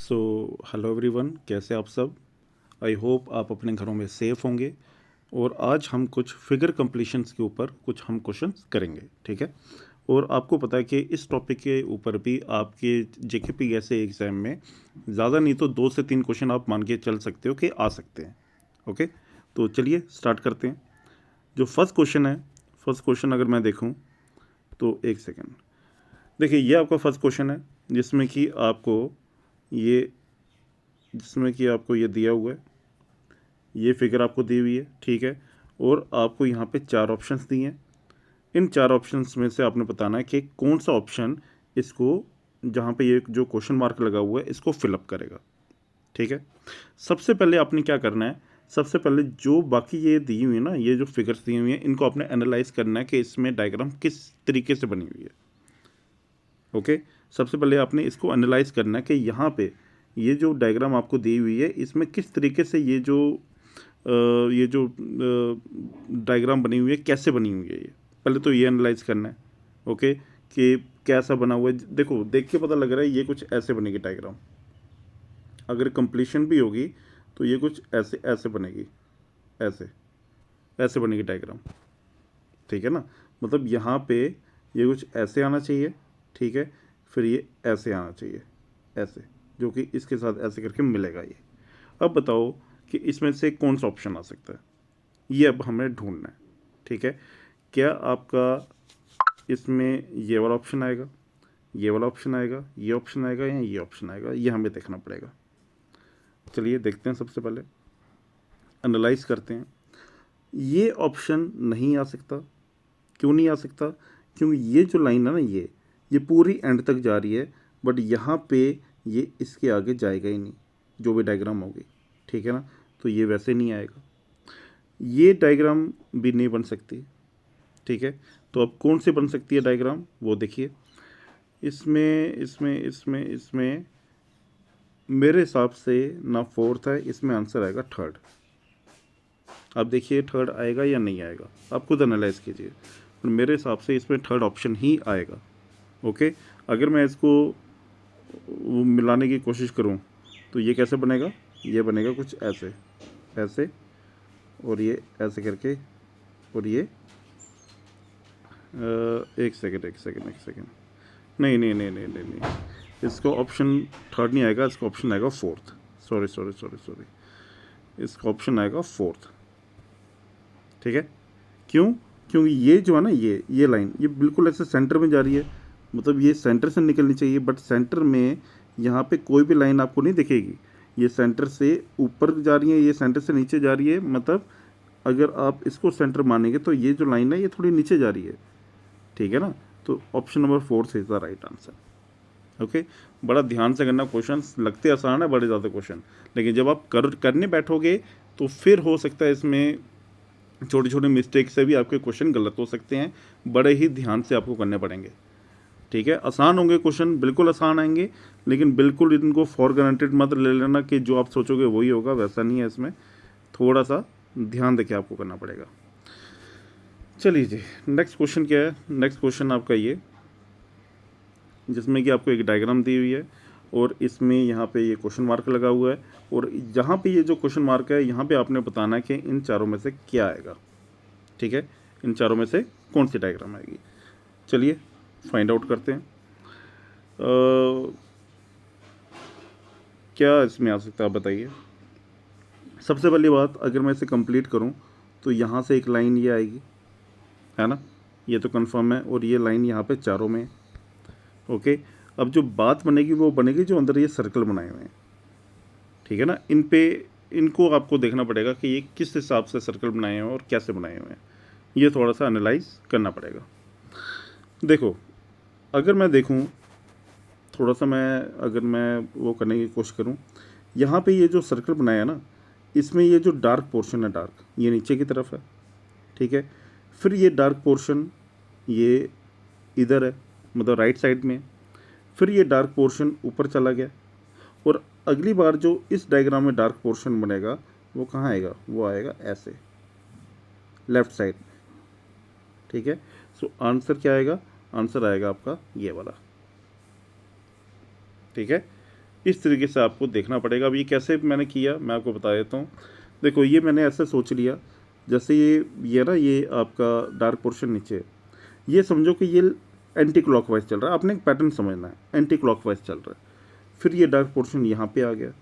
So hello everyone, कैसे आप सब। आई होप आप अपने घरों में सेफ़ होंगे। और आज हम कुछ फिगर कंप्लीशंस के ऊपर कुछ हम क्वेश्चंस करेंगे, ठीक है। और आपको पता है कि इस टॉपिक के ऊपर भी आपके जेकेपी जैसे एग्ज़ाम में ज़्यादा नहीं तो 2 से 3 क्वेश्चन आप मान के चल सकते हो कि आ सकते हैं। ओके, तो चलिए स्टार्ट करते हैं। जो फर्स्ट क्वेश्चन है, फर्स्ट क्वेश्चन अगर मैं देखूँ तो एक सेकेंड। देखिए, ये आपका फर्स्ट क्वेश्चन है ये जिसमें कि आपको ये दिया हुआ है, ये फिगर आपको दी हुई है, ठीक है। और आपको यहाँ पे 4 ऑप्शंस दिए हैं। इन 4 ऑप्शंस में से आपने बताना है कि कौन सा ऑप्शन इसको, जहाँ पे ये जो क्वेश्चन मार्क लगा हुआ है, इसको फिलअप करेगा, ठीक है। सबसे पहले आपने क्या करना है, सबसे पहले जो बाकी ये दी हुई है ना, ये जो फिगर्स दी हुई हैं, इनको आपने एनालाइज करना है कि इसमें डायग्राम किस तरीके से बनी हुई है। ओके, सबसे पहले आपने इसको एनालाइज करना है कि यहाँ पे ये जो डायग्राम आपको दी हुई है, इसमें किस तरीके से ये जो डायग्राम बनी हुई है, कैसे बनी हुई है। ये पहले तो ये एनालाइज करना है, ओके, कि कैसा बना हुआ है। देखो, देख के पता लग रहा है ये कुछ ऐसे बनेगी डायग्राम। अगर कंप्लीशन भी होगी तो ये कुछ ऐसे ऐसे बनेगी, ऐसे ऐसे बनेगी डायग्राम, ठीक है ना। मतलब यहाँ पे ये कुछ ऐसे आना चाहिए, ठीक है। फिर ये ऐसे आना चाहिए, ऐसे, जो कि इसके साथ ऐसे करके मिलेगा ये। अब बताओ कि इसमें से कौन सा ऑप्शन आ सकता है, ये अब हमें ढूंढना है, ठीक है। क्या आपका इसमें ये वाला ऑप्शन आएगा, ये वाला ऑप्शन आएगा, ये ऑप्शन आएगा, या ये ऑप्शन आएगा, ये हमें देखना पड़ेगा। चलिए देखते हैं, सबसे पहले एनालाइज करते हैं। ये ऑप्शन नहीं आ सकता। क्यों नहीं आ सकता? क्योंकि ये जो लाइन है ना, ये पूरी एंड तक जा रही है, बट यहाँ पे ये इसके आगे जाएगा ही नहीं, जो भी डायग्राम होगी, ठीक है ना। तो ये वैसे नहीं आएगा। ये डायग्राम भी नहीं बन सकती, ठीक है। तो अब कौन सी बन सकती है डायग्राम, वो देखिए। इसमें इसमें इसमें इसमें मेरे हिसाब से ना फोर्थ है, इसमें आंसर आएगा थर्ड। अब देखिए थर्ड आएगा या नहीं आएगा, आप खुद एनालाइज कीजिए, पर मेरे हिसाब से इसमें थर्ड ऑप्शन ही आएगा। ओके, अगर मैं इसको मिलाने की कोशिश करूं तो ये कैसे बनेगा, ये बनेगा कुछ ऐसे ऐसे, और ये ऐसे करके, और ये एक सेकेंड एक सेकेंड एक सेकेंड, नहीं नहीं नहीं नहीं नहीं नहीं, इसको ऑप्शन थर्ड नहीं आएगा, इसका ऑप्शन आएगा fourth. Sorry sorry sorry sorry, इसका ऑप्शन आएगा फोर्थ, ठीक है। क्यों? क्योंकि ये जो है ना, ये लाइन ये बिल्कुल ऐसे सेंटर में जा रही है, मतलब ये सेंटर से निकलनी चाहिए, बट सेंटर में यहाँ पे कोई भी लाइन आपको नहीं दिखेगी। ये सेंटर से ऊपर जा रही है, ये सेंटर से नीचे जा रही है, मतलब अगर आप इसको सेंटर मानेंगे तो ये जो लाइन है ये थोड़ी नीचे जा रही है, ठीक है ना। तो option number 4 is the right answer. Okay, बड़ा ध्यान से करना, क्वेश्चन लगते आसान है बड़े ज़्यादा क्वेश्चन, लेकिन जब आप करने बैठोगे तो फिर हो सकता है इसमें छोटे छोटे मिस्टेक से भी आपके क्वेश्चन गलत हो सकते हैं। बड़े ही ध्यान से आपको करने पड़ेंगे, ठीक है। आसान होंगे क्वेश्चन, बिल्कुल आसान आएंगे, लेकिन बिल्कुल इनको फॉर ग्रांटेड मत ले लेना कि जो आप सोचोगे वही होगा, वैसा नहीं है। इसमें थोड़ा सा ध्यान देके आपको करना पड़ेगा। चलिए जी, नेक्स्ट क्वेश्चन क्या है। नेक्स्ट क्वेश्चन आपका ये, जिसमें कि आपको एक डायग्राम दी हुई है और इसमें यहाँ पे ये क्वेश्चन मार्क लगा हुआ है, और जहाँ पे ये जो क्वेश्चन मार्क है, यहाँ पे आपने बताना है कि इन चारों में से क्या आएगा, ठीक है। इन चारों में से कौन सी डायग्राम आएगी। चलिए फाइंड आउट करते हैं। क्या इसमें आ सकता है, आप बताइए। सबसे पहली बात, अगर मैं इसे कंप्लीट करूं तो यहाँ से एक लाइन ये आएगी, है ना, ये तो कंफर्म है, और ये लाइन यहाँ पे चारों में है। ओके, अब जो बात बनेगी वो बनेगी जो अंदर ये सर्कल बनाए हुए हैं, ठीक है ना। इनको आपको देखना पड़ेगा कि ये किस हिसाब से सर्कल बनाए हैं और कैसे बनाए हुए हैं, ये थोड़ा सा एनालाइज करना पड़ेगा। देखो, अगर मैं देखूं थोड़ा सा, अगर मैं वो करने की कोशिश करूं, यहाँ पे ये जो सर्कल बनाया है ना, इसमें ये जो डार्क पोर्शन है, डार्क, ये नीचे की तरफ है, ठीक है। फिर ये डार्क पोर्शन ये इधर है, मतलब राइट साइड में। फिर ये डार्क पोर्शन ऊपर चला गया, और अगली बार जो इस डायग्राम में डार्क पोर्शन बनेगा वो कहाँ आएगा, वो आएगा ऐसे लेफ्ट साइड, ठीक है। सो आंसर क्या आएगा, आंसर आएगा आपका ये वाला, ठीक है। इस तरीके से आपको देखना पड़ेगा। अब ये कैसे मैंने किया मैं आपको बता देता हूँ। देखो ये मैंने ऐसे सोच लिया, जैसे ये ना ये आपका डार्क पोर्शन नीचे है, ये समझो कि ये एंटी क्लॉकवाइज चल रहा है, आपने एक पैटर्न समझना है, एंटी क्लॉकवाइज चल रहा है। फिर ये डार्क पोर्शन यहाँ पे आ गया,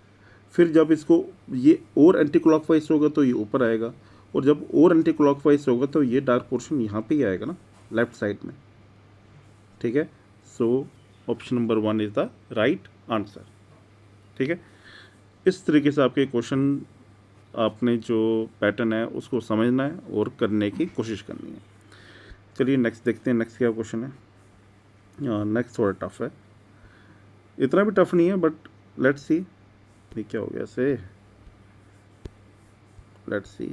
फिर जब इसको ये और एंटी क्लॉकवाइज होगा तो ये ऊपर आएगा, और जब और एंटी क्लॉकवाइज होगा तो ये डार्क पोर्शन यहाँ पे ही आएगा ना, लेफ्ट साइड में। ठीक है, so option number 1 is the right answer. ठीक है, इस तरीके से आपके क्वेश्चन आपने जो पैटर्न है उसको समझना है और करने की कोशिश करनी है। चलिए नेक्स्ट देखते हैं, नेक्स्ट क्या क्वेश्चन है। नेक्स्ट थोड़ा टफ है, इतना भी टफ नहीं है, बट लेट्स सी। ये क्या हो गया ऐसे, लेट्स सी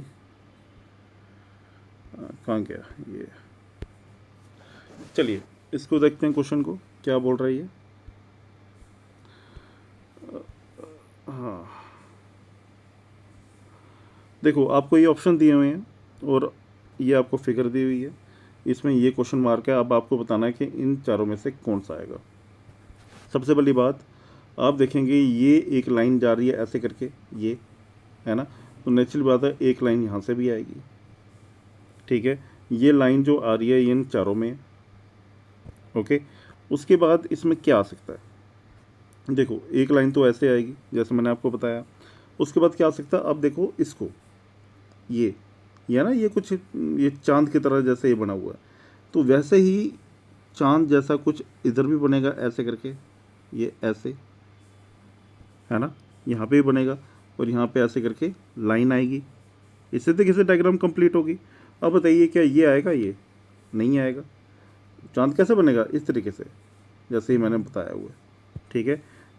कहाँ गया ये। चलिए इसको देखते हैं, क्वेश्चन को क्या बोल रहा है ये। हाँ देखो, आपको ये ऑप्शन दिए हुए हैं और ये आपको फिगर दी हुई है, इसमें ये क्वेश्चन मार्क है। अब आपको बताना है कि इन चारों में से कौन सा आएगा। सबसे पहली बात आप देखेंगे, ये एक लाइन जा रही है ऐसे करके, ये है ना, तो नेचुरल बात है एक लाइन यहाँ से भी आएगी। ठीक है, ये लाइन जो आ रही है ये इन चारों में है। ओके, उसके बाद इसमें क्या आ सकता है, देखो एक लाइन तो ऐसे आएगी जैसे मैंने आपको बताया। उसके बाद क्या आ सकता है, अब देखो इसको, ये ना, ये कुछ ये चांद की तरह जैसे ये बना हुआ है, तो वैसे ही चांद जैसा कुछ इधर भी बनेगा ऐसे करके, ये ऐसे है ना, यहाँ पे भी बनेगा, और यहाँ पे ऐसे करके लाइन आएगी। इससे तो कैसे डायग्राम कंप्लीट होगी। अब बताइए क्या ये आएगा, ये नहीं आएगा। चांद कैसे बनेगा, इस तरीके से जैसे ही मैंने बताया हुआ है। ठीक है,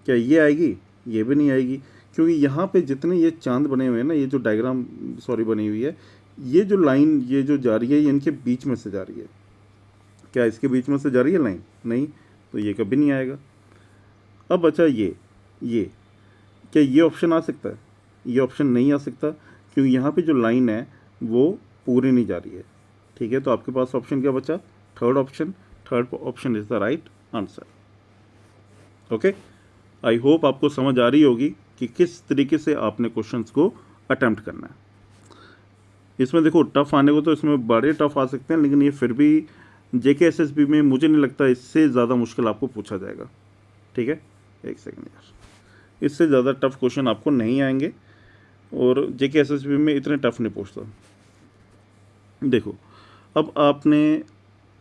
क्या ये आएगी, ये भी नहीं आएगी, क्योंकि यहाँ पे जितने ये चांद बने हुए हैं ना, ये जो डायग्राम सॉरी बनी हुई है, ये जो लाइन ये जो जा रही है ये इनके बीच में से जा रही है। क्या इसके बीच में से जा रही है लाइन, नहीं, तो ये कभी नहीं आएगा। अब अच्छा ये क्या ये ऑप्शन आ सकता है, ये ऑप्शन नहीं आ सकता, क्योंकि यहाँ पे जो लाइन है वो पूरी नहीं जा रही है। ठीक है, तो आपके पास ऑप्शन क्या बचा, third option. Third option is the right answer. Okay, I hope आपको समझ आ रही होगी कि किस तरीके से आपने क्वेश्चंस को अटेम्प्ट करना है। इसमें देखो टफ आने को तो इसमें बड़े टफ आ सकते हैं, लेकिन ये फिर भी जेके एसएसबी में मुझे नहीं लगता इससे ज़्यादा मुश्किल आपको पूछा जाएगा। ठीक है, एक सेकंड यार, इससे ज़्यादा टफ क्वेश्चन आपको नहीं आएंगे, और जेके एसएसबी में इतने टफ नहीं पूछता। देखो अब आपने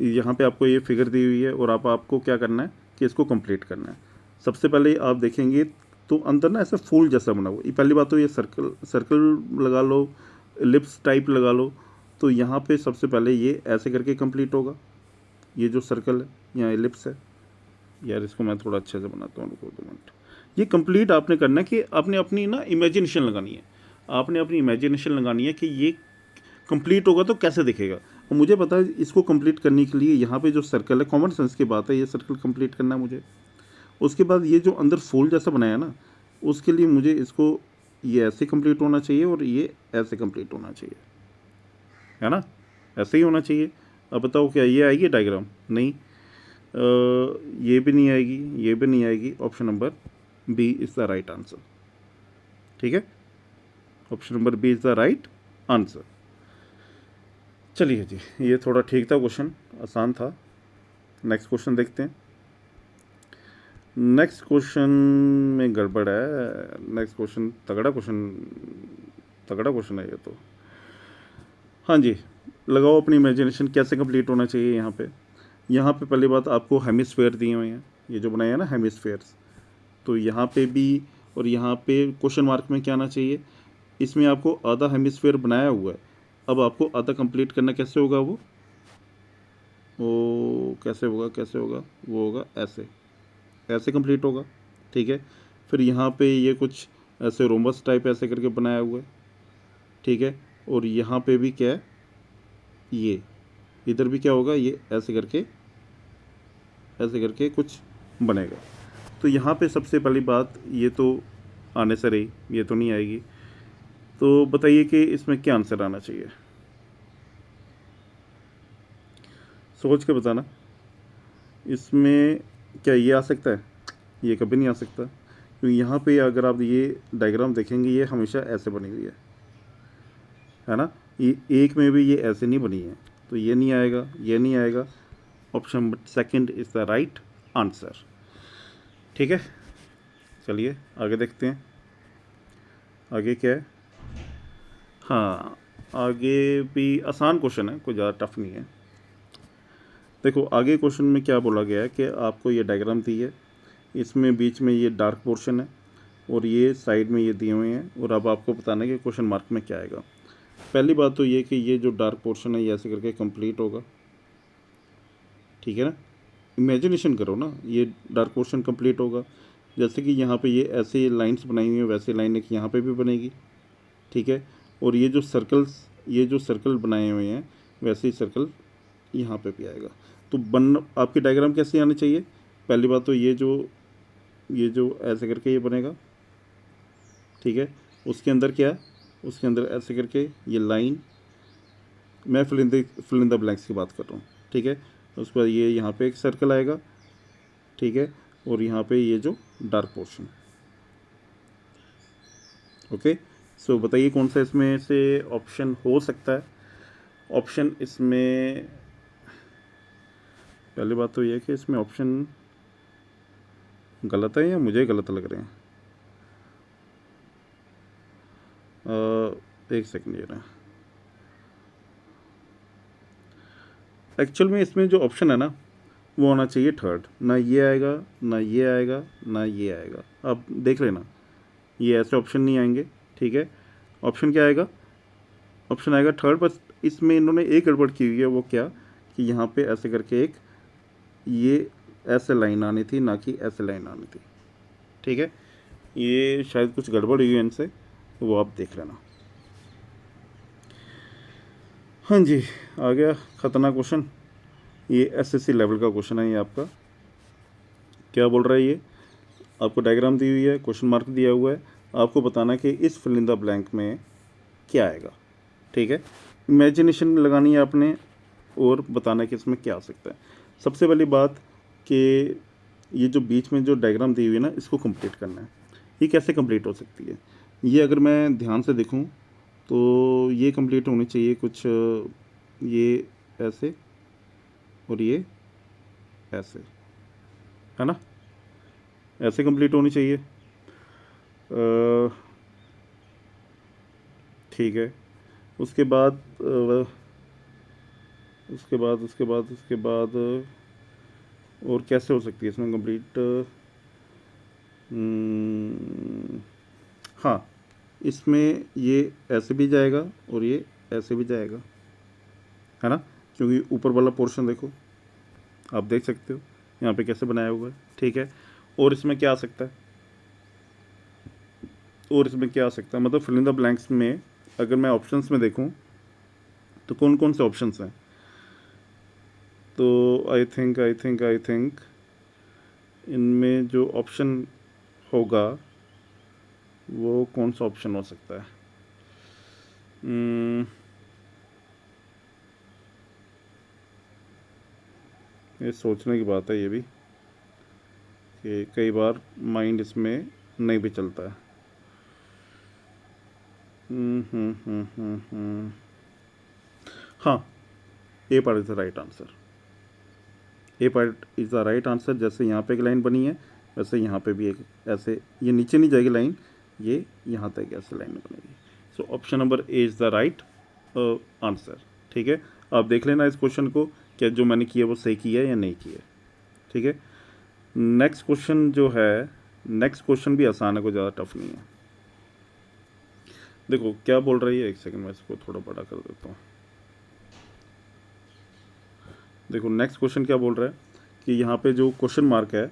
यहाँ पे आपको ये फिगर दी हुई है, और आपको क्या करना है कि इसको कंप्लीट करना है। सबसे पहले आप देखेंगे तो अंदर ना ऐसा फूल जैसा बना हुआ, ये पहली बात तो ये सर्कल सर्कल लगा लो, लिप्स टाइप लगा लो। तो यहाँ पे सबसे पहले ये ऐसे करके कंप्लीट होगा, ये जो सर्कल है यहाँ एलिप्स है। यार इसको मैं थोड़ा अच्छे से बनाता हूँ, रुको 2 मिनट। ये कंप्लीट आपने करना है कि आपने अपनी ना इमेजिनेशन लगानी है, आपने अपनी इमेजिनेशन लगानी है कि ये कंप्लीट होगा तो कैसे दिखेगा। और मुझे पता है इसको कंप्लीट करने के लिए यहाँ पे जो सर्कल है, कॉमन सेंस की बात है, ये सर्कल कंप्लीट करना है मुझे। उसके बाद ये जो अंदर फूल जैसा बनाया ना, उसके लिए मुझे इसको ये ऐसे कंप्लीट होना चाहिए और ये ऐसे कंप्लीट होना चाहिए, है ना, ऐसे ही होना चाहिए। अब बताओ क्या ये आएगी डायग्राम, नहीं, ये भी नहीं आएगी, ये भी नहीं आएगी। Option number B is the right answer. ठीक है, option number B is the right answer. चलिए जी, ये थोड़ा ठीक था क्वेश्चन, आसान था। नेक्स्ट क्वेश्चन देखते हैं। नेक्स्ट क्वेश्चन में गड़बड़ है, नेक्स्ट क्वेश्चन तगड़ा क्वेश्चन है ये तो। हाँ जी, लगाओ अपनी इमेजिनेशन, कैसे कंप्लीट होना चाहिए। यहाँ पे पहली बात आपको हेमिस्फेयर दिए हुए हैं, ये जो बनाया है ना हेमिस्फेयर्स, तो यहाँ पे भी और यहाँ पे क्वेश्चन मार्क में क्या आना चाहिए, इसमें आपको आधा हेमिस्फेयर बनाया हुआ है। अब आपको आधा कंप्लीट करना कैसे होगा, वो कैसे होगा, वो होगा ऐसे, ऐसे कंप्लीट होगा। ठीक है, फिर यहाँ पे ये कुछ ऐसे रोमबस टाइप ऐसे करके बनाया हुआ है। ठीक है, और यहाँ पे भी क्या है, ये इधर भी क्या होगा, ये ऐसे करके कुछ बनेगा। तो यहाँ पे सबसे पहली बात ये तो आने से रही, ये तो नहीं आएगी। तो बताइए कि इसमें क्या आंसर आना चाहिए, सोच के बताना। इसमें क्या ये आ सकता है, ये कभी नहीं आ सकता, क्योंकि यहाँ पे अगर आप ये डायग्राम देखेंगे ये हमेशा ऐसे बनी हुई है ना, ये एक में भी ये ऐसे नहीं बनी है, तो ये नहीं आएगा, ये नहीं आएगा। Option second is the right answer. ठीक है, चलिए आगे देखते हैं आगे क्या है। हाँ, आगे भी आसान क्वेश्चन है, कोई ज़्यादा टफ नहीं है। देखो आगे क्वेश्चन में क्या बोला गया है कि आपको ये डायग्राम दी है, इसमें बीच में ये डार्क पोर्शन है और ये साइड में ये दिए हुए हैं, और अब आपको बताना है कि क्वेश्चन मार्क में क्या आएगा। पहली बात तो ये कि ये जो डार्क पोर्शन है ये ऐसे करके कंप्लीट होगा, ठीक है ना। इमेजिनेशन करो ना, ये डार्क पोर्शन कंप्लीट होगा, जैसे कि यहाँ पे ये ऐसे लाइंस बनाई हुई हैं वैसे लाइन एक यहाँ पे भी बनेगी, ठीक है। और ये जो सर्कल बनाए हुए हैं वैसे ही सर्कल यहाँ पे भी आएगा। तो आपकी डायग्राम कैसे आनी चाहिए? पहली बात तो ये जो ऐसे करके ये बनेगा, ठीक है। उसके अंदर क्या है, उसके अंदर ऐसे करके ये लाइन, मैं फिल इन द ब्लैंक्स की बात कर रहा हूँ, ठीक है। उसके बाद ये यहाँ पे एक सर्कल आएगा, ठीक है, और यहाँ पे ये जो डार्क पोर्शन। ओके, सो बताइए कौन सा इसमें से ऑप्शन हो सकता है। ऑप्शन इसमें, पहली बात तो ये है कि इसमें ऑप्शन गलत है या मुझे गलत लग रहे हैं। एक सेकंड ये रहा, एक्चुअल में इसमें जो ऑप्शन है ना वो होना चाहिए थर्ड, ना ये आएगा ना ये आएगा ना ये आएगा। अब देख लेना, ये ऐसे ऑप्शन नहीं आएंगे, ठीक है। ऑप्शन क्या आएगा? ऑप्शन आएगा थर्ड, बस इसमें इन्होंने एक गड़बड़ की हुई है। वो क्या कि यहाँ पे ऐसे करके एक ये ऐसे लाइन आनी थी, ना कि ऐसे लाइन आनी थी, ठीक है। ये शायद कुछ गड़बड़ हुई है इनसे, तो वो आप देख लेना। हाँ जी, आ गया ख़तरनाक क्वेश्चन। ये एसएससी लेवल का क्वेश्चन है। ये आपका क्या बोल रहा है, ये आपको डायग्राम दी हुई है, क्वेश्चन मार्क दिया हुआ है, आपको बताना है कि इस फिल इन द ब्लैंक में क्या आएगा, ठीक है। इमेजिनेशन लगानी है आपने और बताना है कि इसमें क्या आ सकता है। सबसे पहली बात कि ये जो बीच में जो डायग्राम दी हुई है ना, इसको कंप्लीट करना है। ये कैसे कंप्लीट हो सकती है? ये अगर मैं ध्यान से देखूं तो ये कंप्लीट होनी चाहिए कुछ ये ऐसे और ये ऐसे, है ना, ऐसे कंप्लीट होनी चाहिए, ठीक है। उसके बाद और कैसे हो सकती है इसमें कंप्लीट? हाँ, इसमें ये ऐसे भी जाएगा और ये ऐसे भी जाएगा, है ना, क्योंकि ऊपर वाला पोर्शन देखो, आप देख सकते हो यहाँ पे कैसे बनाया हुआ है, ठीक है। और इसमें क्या आ सकता है, मतलब फिल इन द ब्लैंक्स में अगर मैं ऑप्शंस में देखूँ तो कौन कौन से ऑप्शंस हैं? तो आई थिंक इनमें जो ऑप्शन होगा वो कौन सा ऑप्शन हो सकता है? ये सोचने की बात है ये भी, कि कई बार माइंड इसमें नहीं भी चलता है। हाँ, A part is the right answer. A part is the right answer. जैसे यहाँ पे एक लाइन बनी है वैसे यहाँ पे भी एक ऐसे, ये नीचे नहीं जाएगी लाइन, ये यहाँ तक ऐसे लाइन बनेगी। So option number A is the right answer, ठीक है। आप देख लेना इस क्वेश्चन को, क्या जो मैंने किया वो सही किया या नहीं किया, ठीक है। नेक्स्ट क्वेश्चन जो है, नेक्स्ट क्वेश्चन भी आसान है, कोई ज़्यादा टफ नहीं है। देखो क्या बोल रही है, एक सेकंड मैं इसको थोड़ा बड़ा कर देता हूँ। देखो नेक्स्ट क्वेश्चन क्या बोल रहा है कि यहाँ पे जो क्वेश्चन मार्क है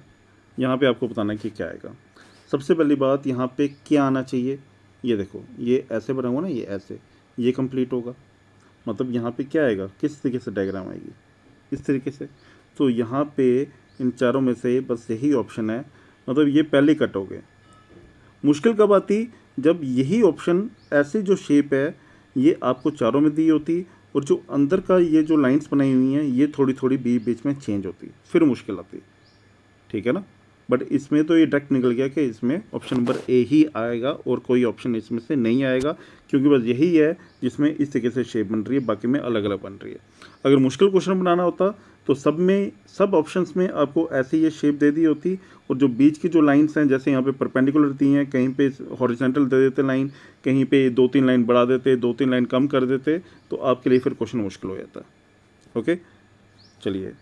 यहाँ पे आपको बताना है कि क्या आएगा। सबसे पहली बात यहाँ पे क्या आना चाहिए, ये देखो ये ऐसे बना हुआ ना, ये ऐसे, ये कंप्लीट होगा, मतलब यहाँ पे क्या आएगा, किस तरीके से डायग्राम आएगी, इस तरीके से। तो यहाँ पे इन चारों में से बस यही ऑप्शन है, मतलब ये पहले कट हो गए। मुश्किल कब आती, जब यही ऑप्शन ऐसे जो शेप है ये आपको चारों में दी होती और जो अंदर का ये जो लाइंस बनाई हुई हैं ये थोड़ी थोड़ी बीच बीच में चेंज होती, फिर मुश्किल आती, ठीक है ना। बट इसमें तो ये डायरेक्ट निकल गया कि इसमें ऑप्शन नंबर ए ही आएगा और कोई ऑप्शन इसमें से नहीं आएगा, क्योंकि बस यही है जिसमें इस तरीके से शेप बन रही है, बाकी में अलग अलग बन रही है। अगर मुश्किल क्वेश्चन बनाना होता तो सब ऑप्शंस में आपको ऐसे ये शेप दे दी होती, और जो बीच की जो लाइंस हैं जैसे यहाँ पे परपेंडिकुलर दी हैं, कहीं पे हॉरिजॉन्टल दे देते लाइन, कहीं पे 2-3 लाइन बढ़ा देते, 2-3 लाइन कम कर देते, तो आपके लिए फिर क्वेश्चन मुश्किल हो जाता। ओके, चलिए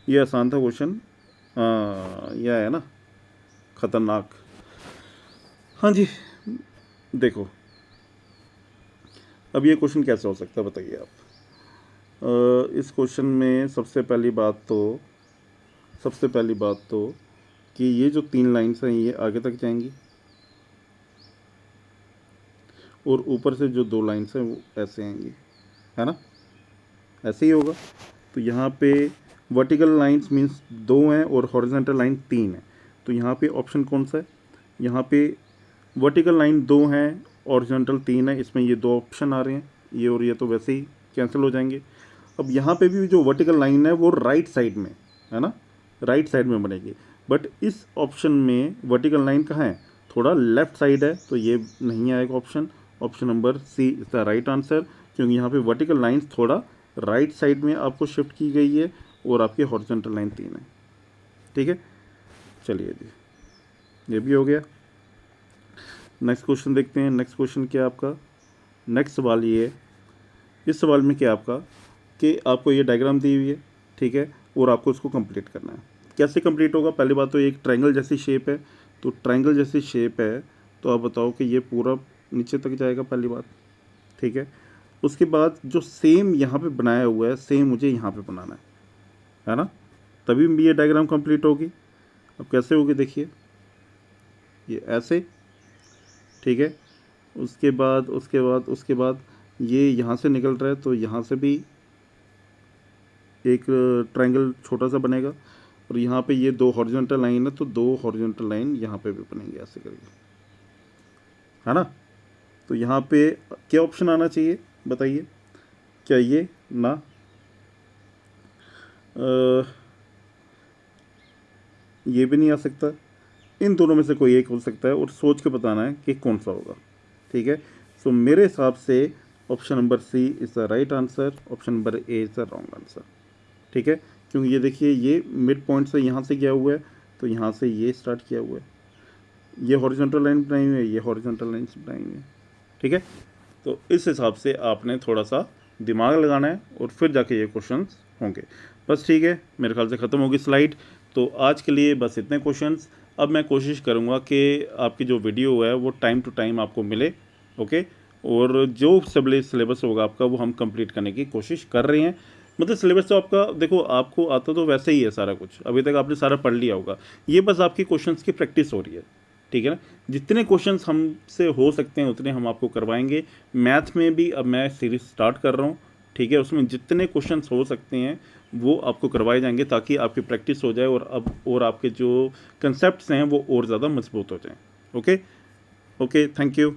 ये आसान था क्वेश्चन। यह है ना खतरनाक। हाँ जी, देखो अब ये क्वेश्चन कैसे हो सकता है बताइए आप। इस क्वेश्चन में सबसे पहली बात तो कि ये जो 3 लाइन्स हैं ये आगे तक जाएंगी, और ऊपर से जो 2 लाइन्स हैं वो ऐसे आएंगी, है ना, ऐसे ही होगा। तो यहाँ पे वर्टिकल लाइंस मीन्स 2 हैं और हॉरिजॉन्टल लाइन 3 है, तो यहाँ पे ऑप्शन कौन सा है, यहाँ पे वर्टिकल लाइन 2 हैं, हॉरिजॉन्टल 3 है, इसमें ये 2 ऑप्शन आ रहे हैं, ये और ये तो वैसे ही कैंसिल हो जाएंगे। अब यहाँ पे भी जो वर्टिकल लाइन है वो राइट साइड में है ना, राइट साइड में बनेगी, बट इस ऑप्शन में वर्टिकल लाइन कहाँ है, थोड़ा लेफ्ट साइड है, तो ये नहीं आएगा option number C is the right answer, क्योंकि यहाँ पे वर्टिकल लाइन्स थोड़ा राइट साइड में आपको शिफ्ट की गई है और आपकी हॉरिजॉन्टल लाइन 3 है। ठीक है, चलिए जी ये भी हो गया। नेक्स्ट क्वेश्चन देखते हैं। नेक्स्ट क्वेश्चन क्या है आपका, नेक्स्ट सवाल ये है, इस सवाल में क्या आपका कि आपको ये डायग्राम दी हुई है, ठीक है, और आपको इसको कंप्लीट करना है। कैसे कंप्लीट होगा, पहली बात तो एक ट्रायंगल जैसी शेप है, तो ट्रायंगल जैसी शेप है तो आप बताओ कि ये पूरा नीचे तक जाएगा, पहली बात, ठीक है। उसके बाद जो सेम यहाँ पे बनाया हुआ है सेम मुझे यहाँ पे बनाना है ना, तभी ये डायग्राम कंप्लीट होगी। अब कैसे होगी देखिए, ये ऐसे, ठीक है, उसके बाद ये यहाँ से निकल रहा है, तो यहाँ से भी एक ट्रायंगल छोटा सा बनेगा, और यहाँ पे ये 2 हॉरिजॉन्टल लाइन है, तो 2 हॉरिजॉन्टल लाइन यहाँ पे भी बनेंगे ऐसे करके, है ना। तो यहाँ पे क्या ऑप्शन आना चाहिए बताइए, क्या ये ना ये भी नहीं आ सकता, इन दोनों में से कोई एक हो सकता है, और सोच के बताना है कि कौन सा होगा, ठीक है। सो मेरे हिसाब से option number C is the right answer, option number A is the wrong answer, ठीक है। क्योंकि ये देखिए ये मिड पॉइंट से यहाँ से गया हुआ है, तो यहाँ से ये स्टार्ट किया हुआ है, ये हॉरिजॉन्टल लाइन बनाई हुई है, ये हॉरिजॉन्टल लाइन बनाई हुई है, ठीक है। तो इस हिसाब से आपने थोड़ा सा दिमाग लगाना है और फिर जाके ये क्वेश्चंस होंगे, बस, ठीक है। मेरे ख्याल से ख़त्म होगी स्लाइड, तो आज के लिए बस इतने क्वेश्चंस। अब मैं कोशिश करूँगा कि आपकी जो वीडियो है वो टाइम टू टाइम आपको मिले, ओके, और जो सिलेबस होगा आपका वो हम कंप्लीट करने की कोशिश कर रहे हैं। मतलब सिलेबस तो आपका देखो, आपको आता तो वैसे ही है सारा कुछ, अभी तक आपने सारा पढ़ लिया होगा, ये बस आपकी क्वेश्चंस की प्रैक्टिस हो रही है, ठीक है ना। जितने क्वेश्चंस हमसे हो सकते हैं उतने हम आपको करवाएंगे। मैथ में भी अब मैं सीरीज स्टार्ट कर रहा हूँ, ठीक है, उसमें जितने क्वेश्चंस हो सकते हैं वो आपको करवाए जाएंगे, ताकि आपकी प्रैक्टिस हो जाए और आपके जो कंसेप्ट्स हैं वो और ज़्यादा मजबूत हो जाएं। Okay, thank you.